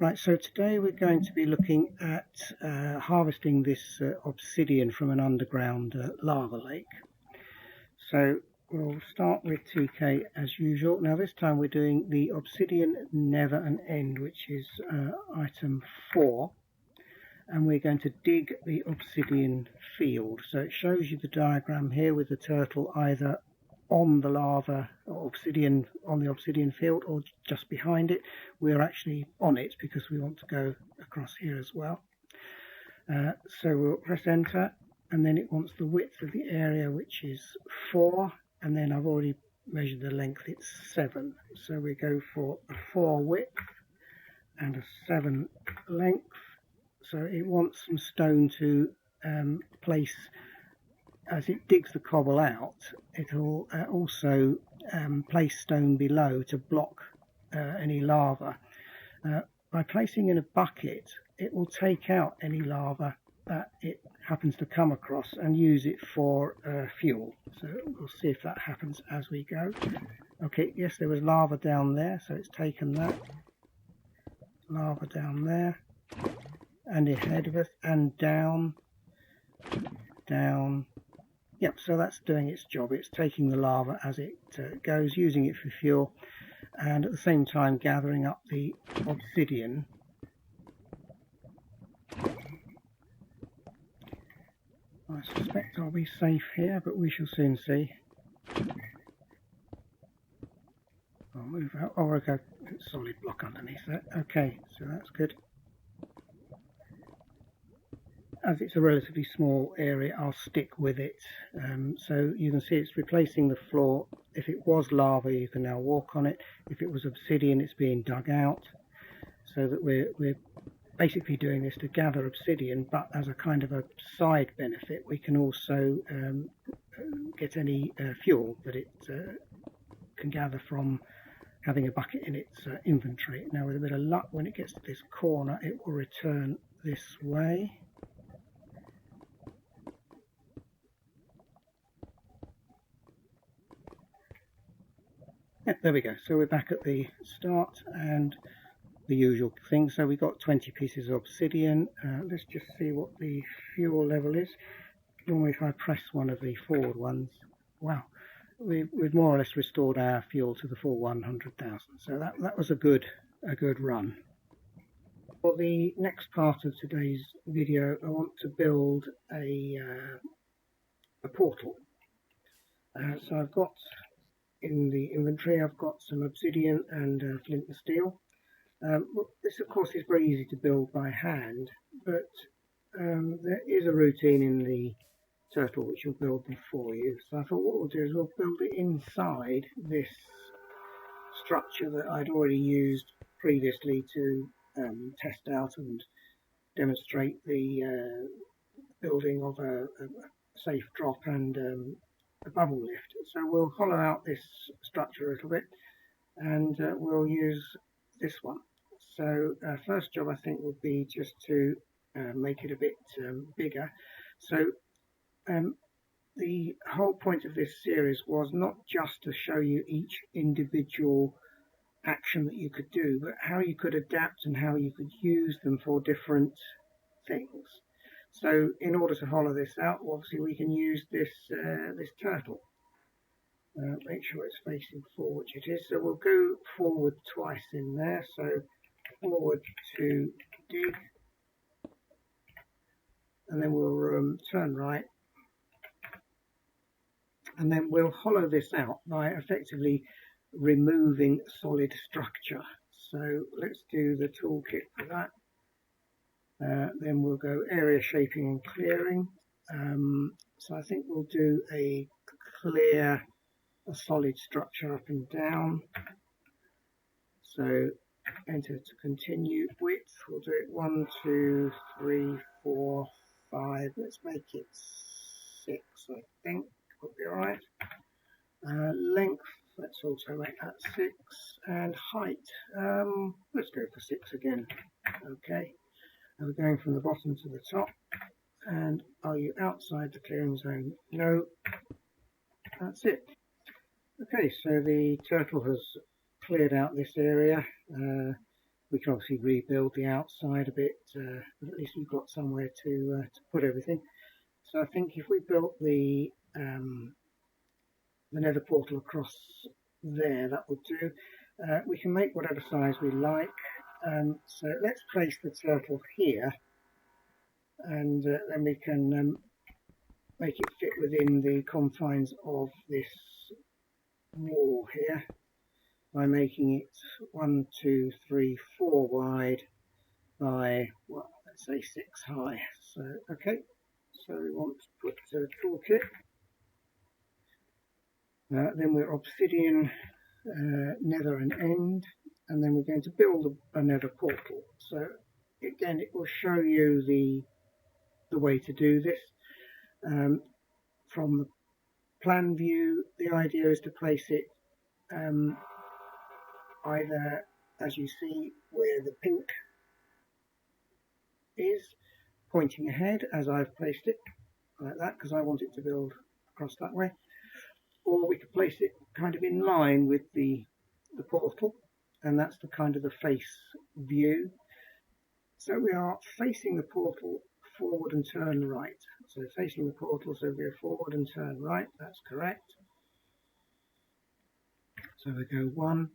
Right, so today we're going to be looking at harvesting this obsidian from an underground lava lake. So we'll start with TK as usual. Now this time we're doing the obsidian never an end, which is item 4. And we're going to dig the obsidian field. So it shows you the diagram here with the turtle either on the lava or obsidian, on the obsidian field, or just behind it. We're actually on it because we want to go across here as well. So we'll press enter, and then it wants the width of the area, which is 4, and then I've already measured the length, it's 7. So we go for a 4 width and a 7 length. So it wants some stone to place. As it digs the cobble out, it'll also place stone below to block any lava. By placing in a bucket, it will take out any lava that it happens to come across and use it for fuel. So we'll see if that happens as we go. Okay, yes, there was lava down there, so it's taken that. Lava down there, and ahead of us, and down, down. Yep, so that's doing its job. It's taking the lava as it goes, using it for fuel, and at the same time gathering up the obsidian. I suspect I'll be safe here, but we shall soon see. I'll move out. Oh, okay, solid block underneath that. Okay, so that's good. As it's a relatively small area, I'll stick with it. So you can see it's replacing the floor. If it was lava, you can now walk on it. If it was obsidian, it's being dug out. So that we're basically doing this to gather obsidian, but as a kind of a side benefit, we can also get any fuel that it can gather from having a bucket in its inventory. Now, with a bit of luck, when it gets to this corner, it will return this way. Yeah, there we go. So we're back at the start and the usual thing. So we got 20 pieces of obsidian. Let's just see what the fuel level is. Normally if I press one of the forward ones, wow, we've more or less restored our fuel to the full 100,000. So that was a good run. For the next part of today's video, I want to build a portal. So I've got in the inventory, I've got some obsidian and flint and steel. This of course is very easy to build by hand, but there is a routine in the turtle which will build them for you. So I thought what we'll do is we'll build it inside this structure that I'd already used previously to test out and demonstrate the building of a safe drop and a bubble lift. So we'll hollow out this structure a little bit, and we'll use this one. So first job I think would be just to make it a bit bigger. So the whole point of this series was not just to show you each individual action that you could do, but how you could adapt and how you could use them for different things. So in order to hollow this out, obviously we can use this this turtle. Make sure it's facing forward, which it is. So we'll go forward twice in there. So forward to dig, and then we'll turn right, and then we'll hollow this out by effectively removing solid structure. So let's do the toolkit for that. Then we'll go area shaping and clearing. So I think we'll do a solid structure up and down. So enter to continue. Width, we'll do it 1, 2, 3, 4, 5. Let's make it 6, I think. Would be alright. Length, let's also make that 6. And height, let's go for 6 again. Okay. And we're going from the bottom to the top. And are you outside the clearing zone? No. That's it. Okay, so the turtle has cleared out this area. We can obviously rebuild the outside a bit, but at least we've got somewhere to put everything. So I think if we built the Nether Portal across there, that would do. We can make whatever size we like. So let's place the turtle here, and then we can make it fit within the confines of this wall here by making it 1, 2, 3, 4 wide by, well, let's say 6 high. So okay, so we want to put Toolkit. Then we're Obsidian, Nether and End, and then we're going to build a Nether Portal. So again, it will show you the way to do this. From the plan view, the idea is to place it either, as you see, where the pink is, pointing ahead, as I've placed it, like that, because I want it to build across that way. Or we could place it kind of in line with the portal, and that's the kind of the face view. So we are facing the portal forward and turn right. So facing the portal, so we go forward and turn right, that's correct. So we go 1,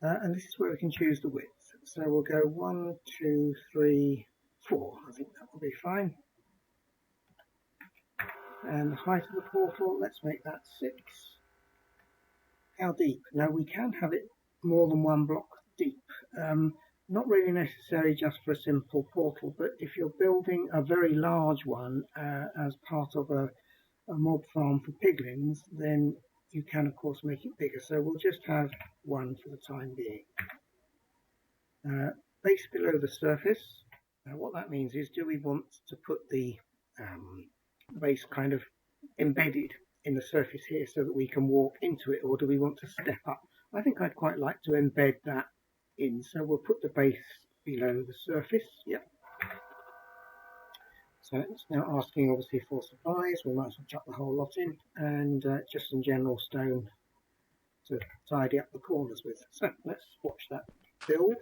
and this is where we can choose the width. So we'll go 1, 2, 3, 4. I think that will be fine. And the height of the portal, let's make that 6. How deep? Now we can have it more than 1 block deep. Not really necessary just for a simple portal, but if you're building a very large one as part of a mob farm for piglins, then you can of course make it bigger. So we'll just have 1 for the time being. Base below the surface. What that means is, do we want to put the base kind of embedded in the surface here so that we can walk into it, or do we want to step up? I think I'd quite like to embed that in, so we'll put the base below the surface. Yep. So it's now asking obviously for supplies. We might as well chuck the whole lot in, and just some general stone to tidy up the corners with. So let's watch that build.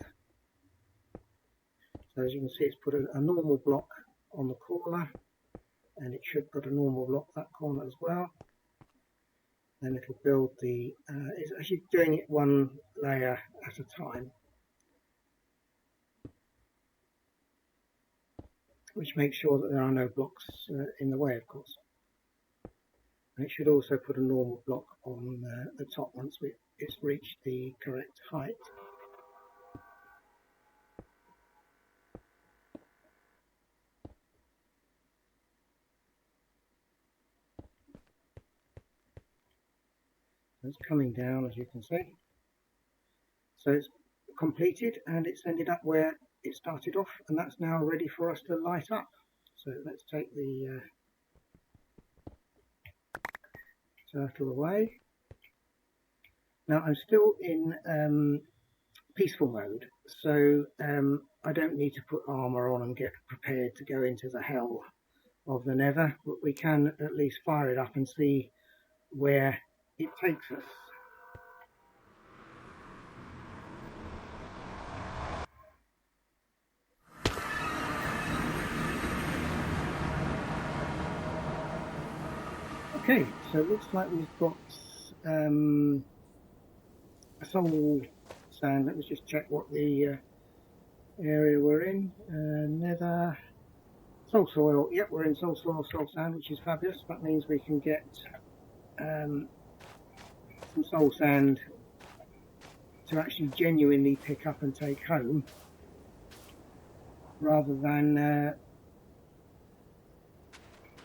So as you can see, it's put a normal block on the corner, and it should put a normal block that corner as well. Then it'll build the, it's actually doing it 1 layer at a time, which makes sure that there are no blocks in the way, of course. And it should also put a normal block on the top once it's reached the correct height. It's coming down, as you can see. So it's completed, and it's ended up where it started off, and that's now ready for us to light up. So let's take the turtle away. Now I'm still in peaceful mode, so I don't need to put armor on and get prepared to go into the hell of the Nether, but we can at least fire it up and see where it takes us. Okay, so it looks like we've got a soul sand. Let me just check what the area we're in. Nether soul soil. Yep, we're in soul soil, soul sand, which is fabulous. That means we can get some soul sand to actually genuinely pick up and take home, rather than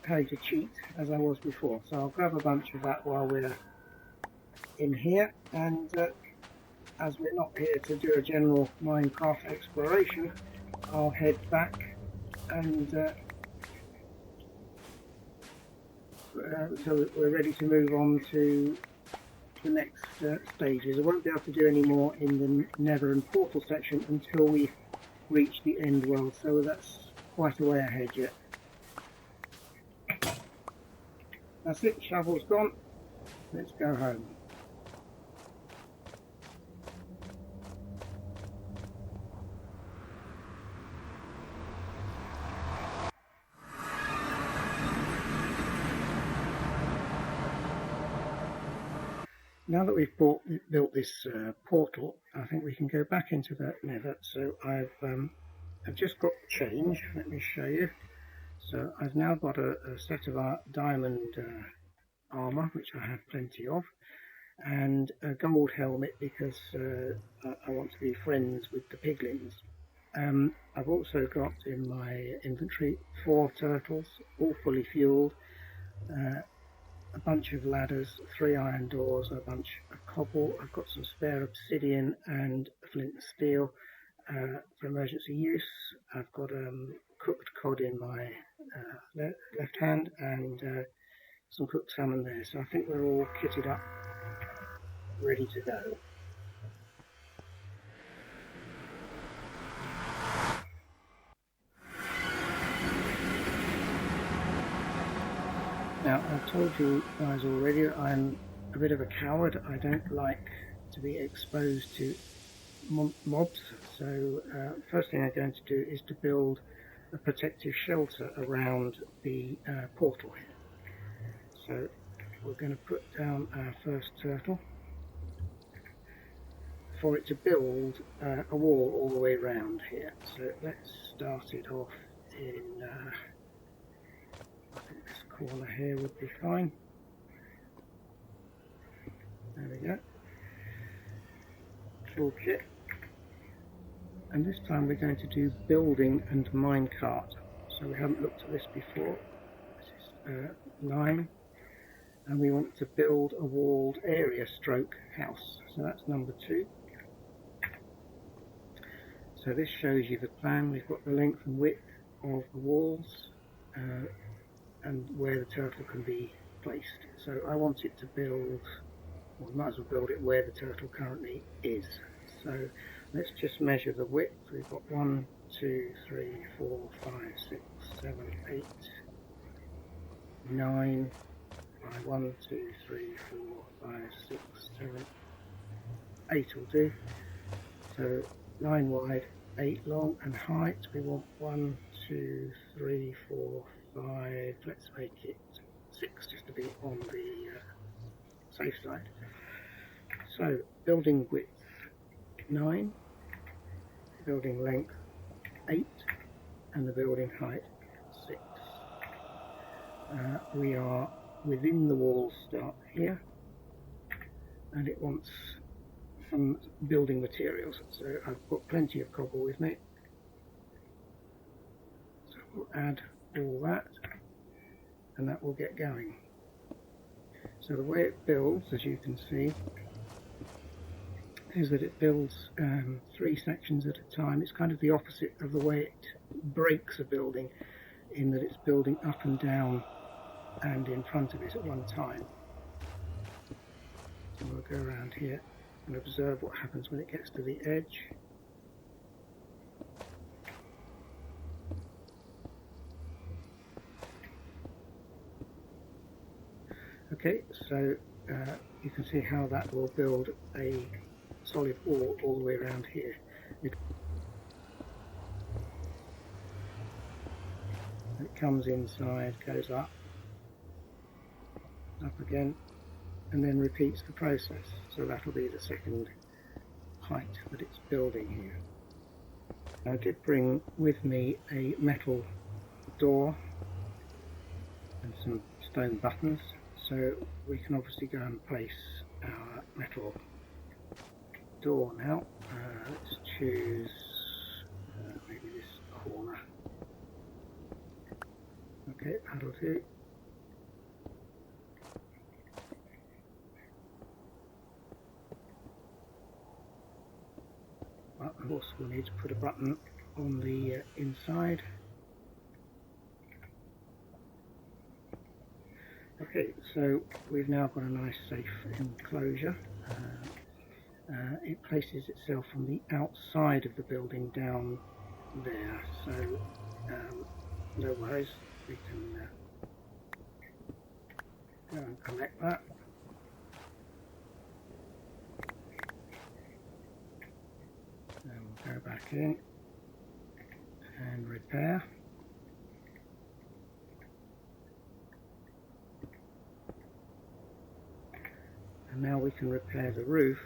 having to cheat as I was before. So I'll grab a bunch of that while we're in here, and as we're not here to do a general Minecraft exploration, I'll head back and so we're ready to move on to the next stages. I won't be able to do any more in the Nether and Portal section until we reach the end world, so that's quite a way ahead yet. That's it, shovel's gone. Let's go home. Now that we've built this portal, I think we can go back into the Nether. So I've just got change. Let me show you. So I've now got a set of diamond armour, which I have plenty of, and a gold helmet because I want to be friends with the piglins. I've also got in my inventory 4 turtles, all fully fueled, a bunch of ladders, 3 iron doors, a bunch of cobble. I've got some spare obsidian and flint and steel for emergency use. I've got cooked cod in my left hand and some cooked salmon there. So I think we're all kitted up, ready to go. Now, I've told you guys already that I'm a bit of a coward. I don't like to be exposed to mobs. So first thing I'm going to do is to build a protective shelter around the portal here. So we're going to put down our first turtle for it to build a wall all the way around here. So let's start it off in I think this corner here would be fine. There we go. Toolkit. And this time we're going to do building and minecart. So we haven't looked at this before. This is 9. And we want to build a walled area stroke house. So that's number 2. So this shows you the plan. We've got the length and width of the walls and where the turtle can be placed. So I want it to build, well, we might as well build it where the turtle currently is. So let's just measure the width. We've got 1, 2, 3, 4, 5, 6, 7, 8, 9. 1, 2, 3, 4, 5, 6, 7, 8 will do. So 9 wide, 8 long, and height we want 1, 2, 3, 4, 5. Let's make it 6 just to be on the safe side. So building width 9, building length 8, and the building height 6. We are within the wall start here, and it wants some building materials. So I've got plenty of cobble with me. So we'll add all that, and that will get going. So the way it builds, as you can see, is that it builds 3 sections at a time. It's kind of the opposite of the way it breaks a building, in that it's building up and down and in front of it at one time. So we'll go around here and observe what happens when it gets to the edge. Okay, so you can see how that will build a solid wall all the way around here. It comes inside, goes up again, and then repeats the process. So that'll be the second height that it's building here. I did bring with me a metal door and some stone buttons, so we can obviously go and place our metal door now. Let's choose maybe this corner. Okay, that'll do. Well, of course we'll need to put a button on the inside. Okay, so we've now got a nice safe enclosure. It places itself from the outside of the building down there, so no worries, we can go and collect that. And we'll go back in and repair. And now we can repair the roof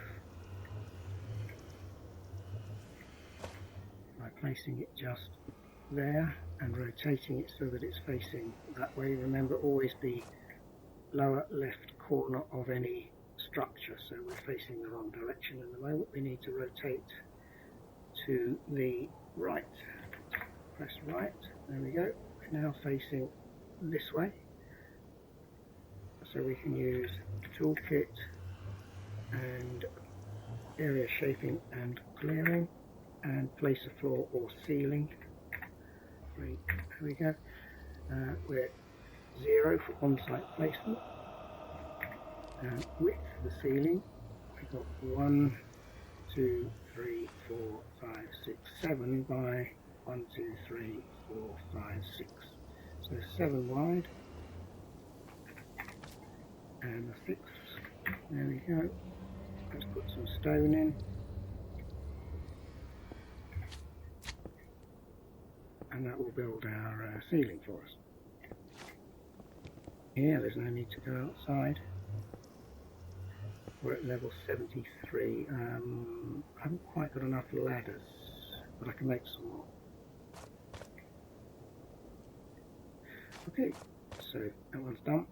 by placing it just there and rotating it so that it's facing that way. Remember, always the lower left corner of any structure, so we're facing the wrong direction at the moment. We need to rotate to the right. Press right, there we go. We're now facing this way, so we can use Toolkit and area shaping and clearing and place a floor or ceiling. There we go. We're 0 for on-site placement. Width of the ceiling, we've got 1, 2, 3, 4, 5, 6, 7 by 1, 2, 3, 4, 5, 6. So 7 wide. And the 6. There we go. Let's put some stone in. And that will build our ceiling for us. Here, there's no need to go outside. We're at level 73. I haven't quite got enough ladders, but I can make some more. Okay, so that one's done.